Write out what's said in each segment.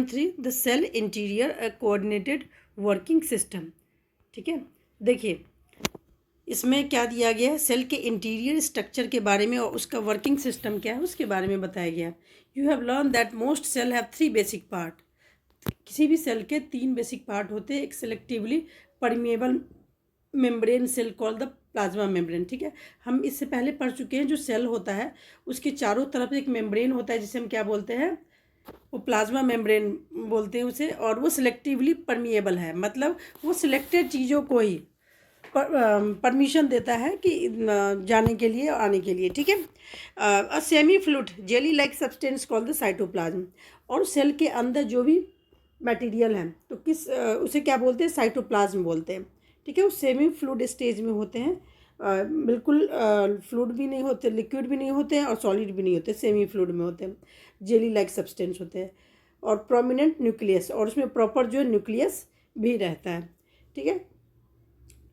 2.3 the cell interior a coordinated working system. ठीक है, देखिए इसमें क्या दिया गया है, सेल के इंटीरियर स्ट्रक्चर के बारे में और उसका वर्किंग सिस्टम क्या है उसके बारे में बताया गया। You have learn that most cell have 3 basic part. किसी भी सेल के 3 बेसिक पार्ट होते हैं। एक selectively permeable membrane cell called the plasma membrane. ठीक है, हम इससे पहले पढ़ चुके हैं। जो सेल होता है उसके चारों तरफ एक मेम्ब्रेन होता है जिसे हम क्या बोलते हैं, वो प्लाज्मा मेम्ब्रेन बोलते हैं उसे। और वो सिलेक्टिवली परमिएबल है, मतलब वो सिलेक्टेड चीज़ों को ही परमिशन देता है कि जाने के लिए और आने के लिए। ठीक है, a semi fluid jelly like substance called the cytoplasm. और सेल के अंदर जो भी मटेरियल है तो उसे क्या बोलते हैं, साइटोप्लाज्म बोलते हैं। ठीक है, वो सेमी फ्लूइड स्टेज में होते हैं। बिल्कुल फ्लूइड भी नहीं होते, लिक्विड भी नहीं होते हैं और सॉलिड भी नहीं होते, सेमी फ्लूइड में होते हैं, जेली लाइक सब्सटेंस होते हैं। और प्रोमिनेंट न्यूक्लियस, और उसमें प्रॉपर जो है न्यूक्लियस भी रहता है। ठीक है,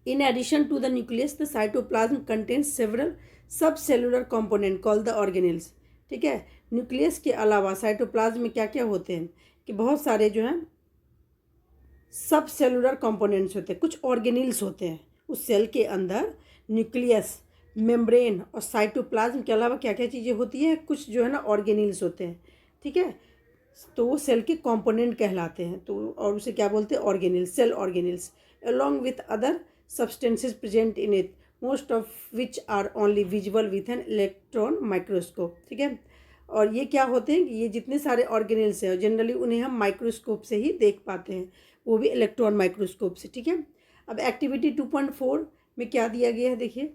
in addition to the nucleus the cytoplasm contains several subcellular component called the organelles. ठीक है, न्यूक्लियस के अलावा साइटोप्लाज्म में क्या क्या होते हैं कि बहुत सारे जो हैं सब सेलुलर कंपोनेंट्स होते हैं, कुछ ऑर्गेनेल्स होते हैं उस सेल के अंदर। न्यूक्लियस, मेम्ब्रेन और साइटोप्लाज्म के अलावा क्या क्या चीज़ें होती हैं, कुछ जो है ना ऑर्गेनेल्स होते हैं। ठीक है, तो वो सेल के कंपोनेंट कहलाते हैं। तो और उसे क्या बोलते हैं, organelles, cell organelles along with other substances present in it most of which are only visible with an electron microscope. ठीक है, और ये क्या होते हैं कि ये जितने सारे ऑर्गेनेल्स हैं जनरली उन्हें हम माइक्रोस्कोप से ही देख पाते हैं, वो भी इलेक्ट्रॉन माइक्रोस्कोप से। ठीक है, अब एक्टिविटी 2.4 में क्या दिया गया है, देखिए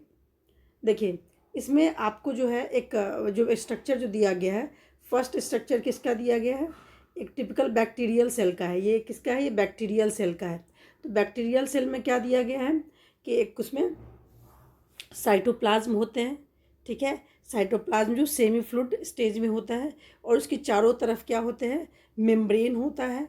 देखिए इसमें आपको जो है एक जो स्ट्रक्चर जो दिया गया है, फर्स्ट स्ट्रक्चर किसका दिया गया है, एक टिपिकल बैक्टीरियल सेल का है। ये किसका है, ये बैक्टीरियल सेल का है। तो बैक्टीरियल सेल में क्या दिया गया है कि एक उसमें साइटोप्लाज्म होते हैं। ठीक है, साइटोप्लाज्म जो सेमी फ्लूइड स्टेज में होता है और उसके चारों तरफ क्या होते हैं, मेम्ब्रेन होता है।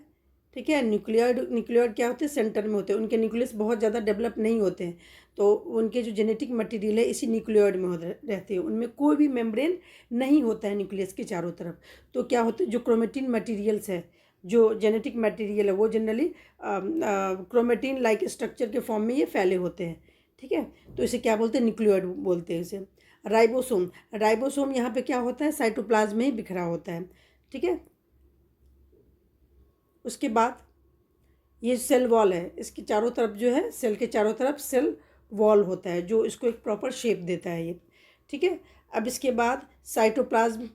ठीक है, न्यूक्लियॉइड क्या होते हैं, सेंटर में होते हैं। उनके न्यूक्लियस बहुत ज़्यादा डेवलप नहीं होते हैं, तो उनके जो जेनेटिक मटेरियल है इसी न्यूक्लियॉइड में रहते हैं। उनमें कोई भी मेम्ब्रेन नहीं होता है न्यूक्लियस के चारों तरफ। तो क्या होते हैं, जो क्रोमेटिन मटेरियल्स है, जो जेनेटिक मटेरियल है, वो जनरली क्रोमेटिन लाइक स्ट्रक्चर के फॉर्म में ये फैले होते हैं। ठीक है, तो इसे क्या बोलते हैं, न्यूक्लियॉइड बोलते हैं इसे। राइबोसोम, राइबोसोम यहाँ पे क्या होता है, साइटोप्लाज्म में ही बिखरा होता है। ठीक है, उसके बाद ये सेल वॉल है, इसके चारों तरफ जो है, सेल के चारों तरफ सेल वॉल होता है जो इसको एक प्रॉपर शेप देता है ये। ठीक है, अब इसके बाद साइटोप्लाज्म।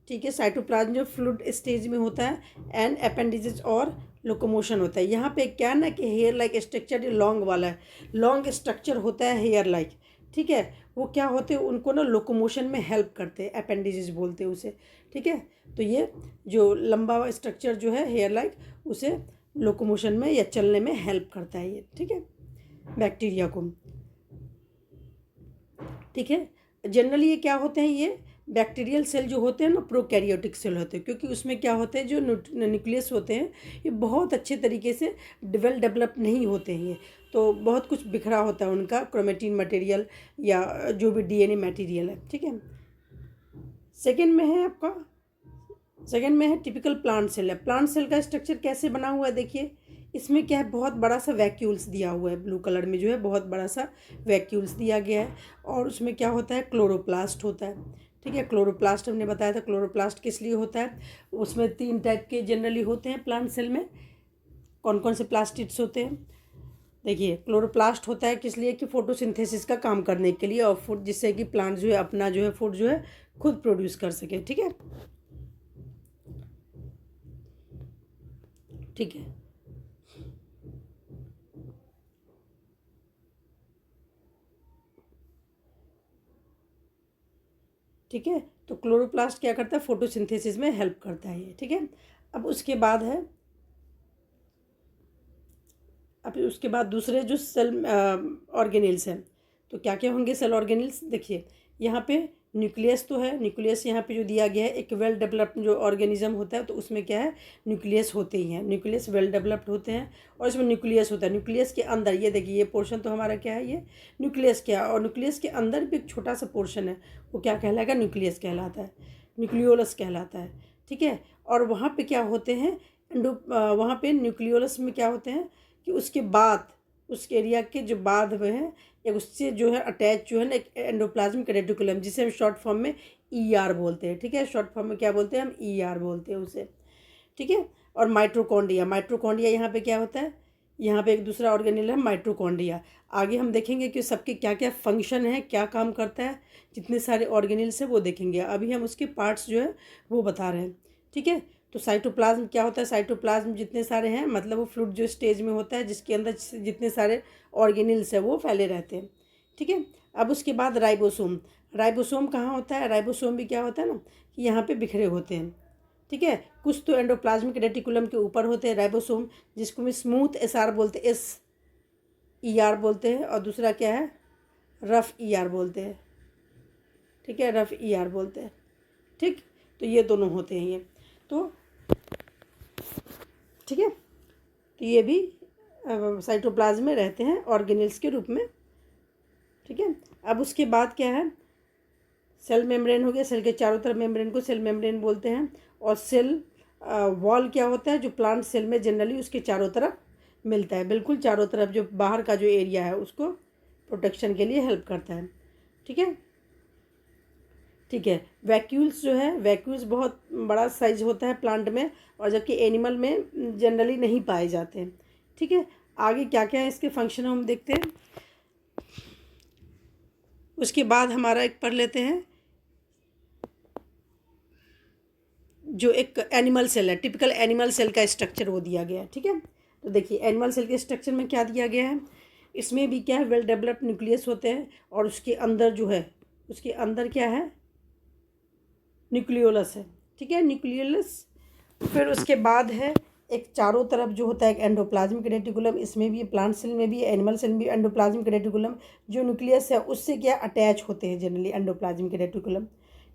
ठीक है, साइटोप्लाज्म जो फ्लूइड स्टेज में होता है एंड अपेंडिजेज और लोकोमोशन होता है। यहाँ पे क्या है ना कि हेयर लाइक स्ट्रक्चर लॉन्ग वाला है, लॉन्ग स्ट्रक्चर होता है हेयर लाइक। ठीक है, वो क्या होते हैं, उनको ना लोकोमोशन में हेल्प करते हैं, अपेंडिजेज बोलते हैं उसे। ठीक है, तो ये जो लंबा स्ट्रक्चर जो है हेयर लाइक, उसे लोकोमोशन में या चलने में हेल्प करता है ये। ठीक है, बैक्टीरिया को। ठीक है, जनरली ये क्या होते हैं, ये बैक्टीरियल सेल जो होते हैं ना प्रोकैरियोटिक सेल होते हैं, क्योंकि उसमें क्या होते हैं, जो न्यूक्लियस होते हैं ये बहुत अच्छे तरीके से डेवलप नहीं होते हैं। ये तो बहुत कुछ बिखरा होता है उनका क्रोमेटिन मटेरियल या जो भी डीएनए मटेरियल है। ठीक है, सेकेंड में है आपका, सेकेंड में है टिपिकल प्लांट सेल है। प्लांट सेल का स्ट्रक्चर कैसे बना हुआ है, देखिए इसमें क्या है, बहुत बड़ा सा वैक्यूल्स दिया हुआ है, ब्लू कलर में जो है बहुत बड़ा सा वैक्यूल्स दिया गया है। और उसमें क्या होता है, क्लोरोप्लास्ट होता है। ठीक है, क्लोरोप्लास्ट हमने बताया था, क्लोरोप्लास्ट किस लिए होता है, उसमें 3 टाइप के जनरली होते हैं प्लांट सेल में। कौन कौन से प्लास्टिड्स होते हैं, देखिए क्लोरोप्लास्ट होता है किस लिए, कि फोटोसिंथेसिस का काम करने के लिए, और फूड, जिससे कि प्लांट जो है अपना जो है फूड जो है खुद प्रोड्यूस कर सके। ठीक है, ठीक है, ठीक है, तो क्लोरोप्लास्ट क्या करता है, फोटोसिंथेसिस में हेल्प करता है ये। ठीक है, अब उसके बाद है, अब उसके बाद दूसरे जो सेल ऑर्गेनेल्स हैं, तो क्या क्या होंगे सेल ऑर्गेनेल्स, देखिए यहाँ पे न्यूक्लियस तो है, न्यूक्लियस यहाँ पे जो दिया गया है, एक वेल डेवलप्ड जो ऑर्गेनिज्म होता है तो उसमें क्या है, न्यूक्लियस होते ही हैं, न्यूक्लियस वेल डेवलप्ड होते हैं और इसमें न्यूक्लियस होता है। न्यूक्लियस के अंदर ये देखिए, ये पोर्शन तो हमारा क्या है, ये न्यूक्लियस क्या है, और न्यूक्लियस के अंदर भी एक छोटा सा पोर्शन है, वो क्या कहलाएगा, न्यूक्लियस कहलाता है, न्यूक्लियोलस कहलाता है। ठीक है, और वहाँ पर क्या होते हैं, वहाँ पे न्यूक्लियोलस में क्या होते हैं कि उसके बाद उस एरिया के जो बाद हुए हैं या उससे जो है अटैच जो है ना एक एंडोप्लाज्मिक रेटिकुलम, जिसे हम शॉर्ट फॉर्म में ER बोलते हैं। ठीक है, शॉर्ट फॉर्म में क्या बोलते हैं हम, ER बोलते हैं उसे। ठीक है, और माइट्रोकॉन्ड्रिया, माइट्रोकॉन्ड्रिया यहाँ पे क्या होता है, यहाँ पे एक दूसरा ऑर्गेनेल है माइट्रोकॉन्ड्रिया। आगे हम देखेंगे कि सबके क्या क्या फंक्शन है, क्या काम करता है, जितने सारे ऑर्गेनेल्स हैं वो देखेंगे। अभी हम उसके पार्ट्स जो है वो बता रहे हैं। ठीक है, तो साइटोप्लाज्म क्या होता है, साइटोप्लाज्म जितने सारे हैं मतलब वो फ्लूइड जो स्टेज में होता है जिसके अंदर जितने सारे ऑर्गेनेल्स है वो फैले रहते हैं। ठीक है, अब उसके बाद राइबोसोम, राइबोसोम कहाँ होता है, राइबोसोम भी क्या होता है ना कि यहाँ पे बिखरे होते हैं। ठीक है, कुछ तो एंडोप्लाज्मिक रेटिकुलम के ऊपर होते हैं राइबोसोम, जिसको हम स्मूथ SR बोलते हैं, SER बोलते हैं, और दूसरा क्या है रफ ER बोलते हैं। ठीक है, रफ ER बोलते हैं। ठीक, तो ये दोनों होते हैं ये। तो ठीक है, तो ये भी साइटोप्लाज्म में रहते हैं ऑर्गेनेल्स के रूप में। ठीक है, अब उसके बाद क्या है, सेल मेम्ब्रेन हो गया, सेल के चारों तरफ मेम्ब्रेन को सेल मेम्ब्रेन बोलते हैं। और सेल वॉल क्या होता है, जो प्लांट सेल में जनरली उसके चारों तरफ मिलता है, बिल्कुल चारों तरफ, जो बाहर का जो एरिया है उसको प्रोटेक्शन के लिए हेल्प करता है। ठीक है, ठीक है, वैक्यूल्स जो है, वैक्यूल्स बहुत बड़ा साइज होता है प्लांट में, और जबकि एनिमल में जनरली नहीं पाए जाते हैं। ठीक है, आगे क्या क्या है इसके फंक्शन हम देखते हैं। उसके बाद हमारा एक पढ़ लेते हैं जो एक एनिमल सेल है, टिपिकल एनिमल सेल का स्ट्रक्चर वो दिया गया है। ठीक है, तो देखिए एनिमल सेल के स्ट्रक्चर में क्या दिया गया है, इसमें भी क्या है वेल डेवलप्ड न्यूक्लियस होते हैं, और उसके अंदर जो है उसके अंदर क्या है न्यूक्लियोलस है। ठीक है, न्यूक्लियोलस। फिर उसके बाद है एक चारों तरफ जो होता है एक एंडोप्लाज्मिक रेटिकुलम, इसमें भी प्लांट सेल में भी एनिमल सेल में भी एंडोप्लाज्मिक रेटिकुलम, जो न्यूक्लियस है उससे क्या अटैच होते हैं जनरली एंडोप्लाज्मिक रेटिकुलम।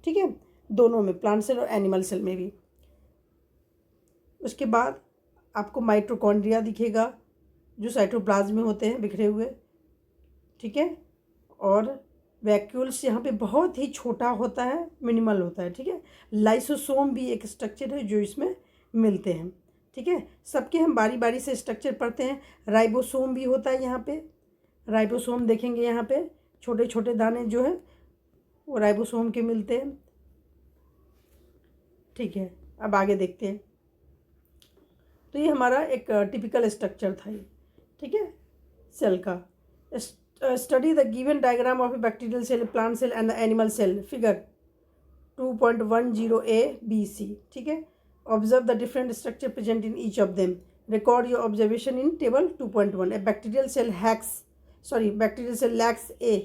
ठीक है, दोनों में, प्लांट सेल और एनिमल सेल में भी। उसके बाद आपको माइटोकॉन्ड्रिया दिखेगा जो साइटोप्लाज्म में होते हैं बिखरे हुए। ठीक है, और वैक्यूल्स यहाँ पे बहुत ही छोटा होता है, मिनिमल होता है। ठीक है, लाइसोसोम भी एक स्ट्रक्चर है जो इसमें मिलते हैं। ठीक है, सबके हम बारी बारी से स्ट्रक्चर पढ़ते हैं। राइबोसोम भी होता है यहाँ पे, राइबोसोम देखेंगे यहाँ पे छोटे छोटे दाने जो है वो राइबोसोम के मिलते हैं। ठीक है, अब आगे देखते हैं। तो ये हमारा एक टिपिकल स्ट्रक्चर था ये। ठीक है, सेल का। Study the given diagram of a bacterial cell, plant cell and the animal cell, figure 2.10A-B-C। ठीक है, observe the different structure present in each of them, record your observation in table 2.1। A bacterial cell lacks a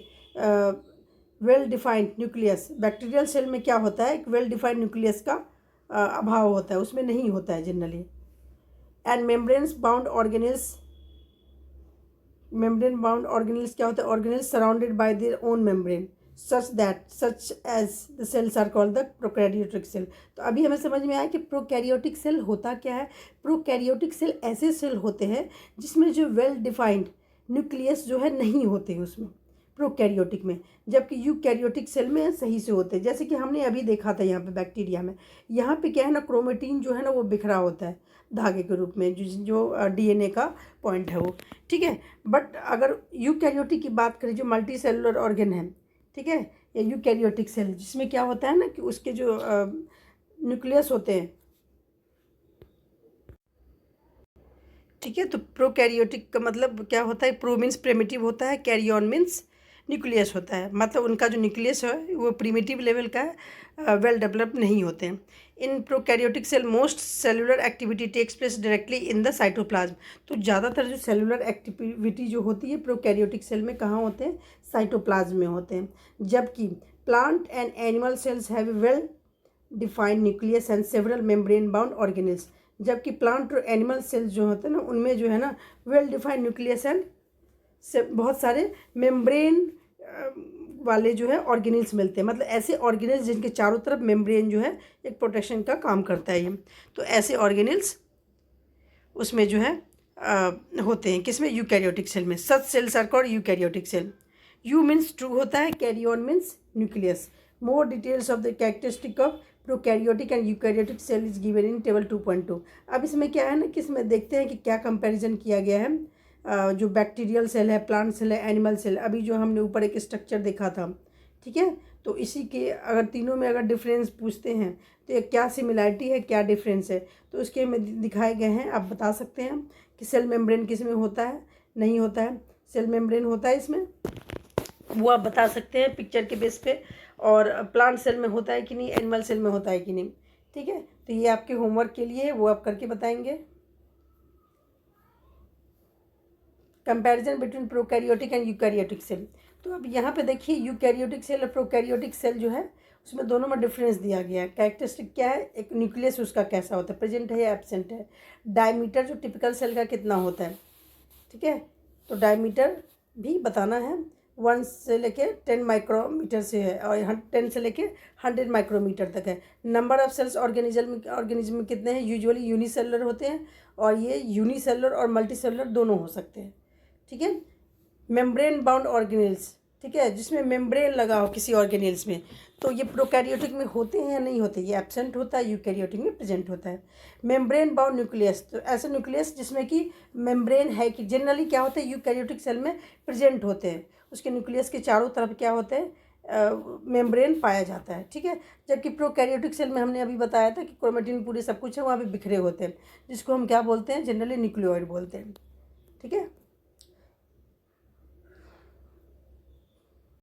well defined nucleus. Bacterial cell में क्या होता है, एक well defined nucleus का अभाव होता है, उसमें नहीं होता है generally. And membranes bound organelles, membrane bound organelles क्या होता है, organelles surrounded by their own membrane such as the cells are called the prokaryotic cell। तो अभी हमें समझ में आया कि प्रोकैरियोटिक सेल होता क्या है। प्रोकैरियोटिक सेल ऐसे सेल होते हैं जिसमें जो वेल डिफाइंड न्यूक्लियस जो है नहीं होते उसमें प्रोकैरियोटिक में, जबकि यूकैरियोटिक सेल में सही से होते हैं। जैसे कि हमने अभी देखा था यहाँ पे बैक्टीरिया में, यहाँ पे क्या है ना, क्रोमेटिन जो है ना वो बिखरा होता है धागे के रूप में, जो DNA का पॉइंट है वो। ठीक है, बट अगर यूकैरियोटिक की बात करें, जो मल्टी सेलुलर ऑर्गन है, ठीक है, या यूकैरियोटिक सेल, जिसमें क्या होता है ना कि उसके जो न्यूक्लियस होते हैं। ठीक है, तो प्रोकैरियोटिक का मतलब क्या होता है, प्रो मीन्स प्रिमिटिव होता है, कैरियन मीन्स न्यूक्लियस होता है, मतलब उनका जो न्यूक्लियस है वो प्रिमिटिव लेवल का है, वेल डेवलप नहीं होते हैं। In prokaryotic cell most cellular activity takes place directly in the cytoplasm. तो ज़्यादातर जो सेलुलर एक्टिविटी जो होती है प्रोकैरियोटिक सेल में कहाँ होते हैं, साइटोप्लाज्म में होते हैं। जबकि plant and animal cells have well defined nucleus and several membrane bound organelles. जबकि प्लांट और एनिमल सेल्स जो होते हैं ना उनमें जो है ना वेल डिफाइंड न्यूक्लियस एंड से बहुत सारे मेम्ब्रेन वाले जो है ऑर्गेनेल्स मिलते हैं, मतलब ऐसे ऑर्गेनेल्स जिनके चारों तरफ मेम्ब्रेन जो है एक प्रोटेक्शन का काम करता है ये। तो ऐसे ऑर्गेनेल्स उसमें जो है होते हैं, किसमें, यूकैरियोटिक सेल में। Such cells are called eukaryotic cell. Eu means true होता है, karyon means nucleus. More details of the characteristic of prokaryotic and eukaryotic cell is given in table 2.2। अब इसमें क्या है ना कि इसमें देखते हैं कि क्या कंपैरिजन किया गया है, जो बैक्टीरियल सेल है, प्लांट सेल है, एनिमल सेल, अभी जो हमने ऊपर एक स्ट्रक्चर देखा था, ठीक है। तो इसी के अगर तीनों में अगर डिफरेंस पूछते हैं तो ये क्या सिमिलैरिटी है, क्या डिफरेंस है, तो उसके में दिखाए गए हैं। आप बता सकते हैं कि सेल मेम्ब्रेन किस में होता है, नहीं होता है। सेल मेम्ब्रेन होता है इसमें, वो आप बता सकते हैं पिक्चर के बेस पे, और प्लांट सेल में होता है कि नहीं, एनिमल सेल में होता है कि नहीं, ठीक है। तो ये आपके होमवर्क के लिए है, वो आप करके बताएंगे। Comparison between prokaryotic and eukaryotic cell. तो अब यहाँ पे देखिए यूकैरियोटिक सेल और प्रोकैरियोटिक सेल जो है उसमें दोनों में डिफरेंस दिया गया है। कैरेक्टरिस्टिक क्या है, एक न्यूक्लियस उसका कैसा होता है, प्रेजेंट है या एब्सेंट है। डायमीटर जो टिपिकल सेल का कितना होता है, ठीक है। तो डायमीटर भी बताना है, 1 से लेके 10 माइक्रोमीटर से है, और 10 से लेके 100 माइक्रोमीटर तक है। नंबर ऑफ सेल्स ऑर्गेनिज्म में कितने हैं, यूजुअली यूनिसेलुलर होते हैं, और ये यूनिसेलुलर और मल्टीसेलुलर दोनों हो सकते हैं, ठीक है। मेम्ब्रेन बाउंड ऑर्गेनेल्स, ठीक है, जिसमें मेम्ब्रेन लगा हो किसी ऑर्गेनेल्स में, तो ये प्रोकैरियोटिक में होते हैं या नहीं होते, ये एब्सेंट होता है, यूकैरियोटिक में प्रेजेंट होता है। मेम्ब्रेन बाउंड न्यूक्लियस, तो ऐसे न्यूक्लियस जिसमें कि मेम्ब्रेन है, कि जनरली क्या होता है यूकैरियोटिक सेल में प्रेजेंट होते हैं, उसके न्यूक्लियस के चारों तरफ क्या होते हैं, मेम्ब्रेन पाया जाता है, ठीक है। जबकि प्रोकैरियोटिक सेल में हमने अभी बताया था कि क्रोमेटिन पूरे सब कुछ है वहाँ पे बिखरे होते हैं, जिसको हम क्या बोलते हैं, जनरली न्यूक्लियोइड बोलते हैं, ठीक है।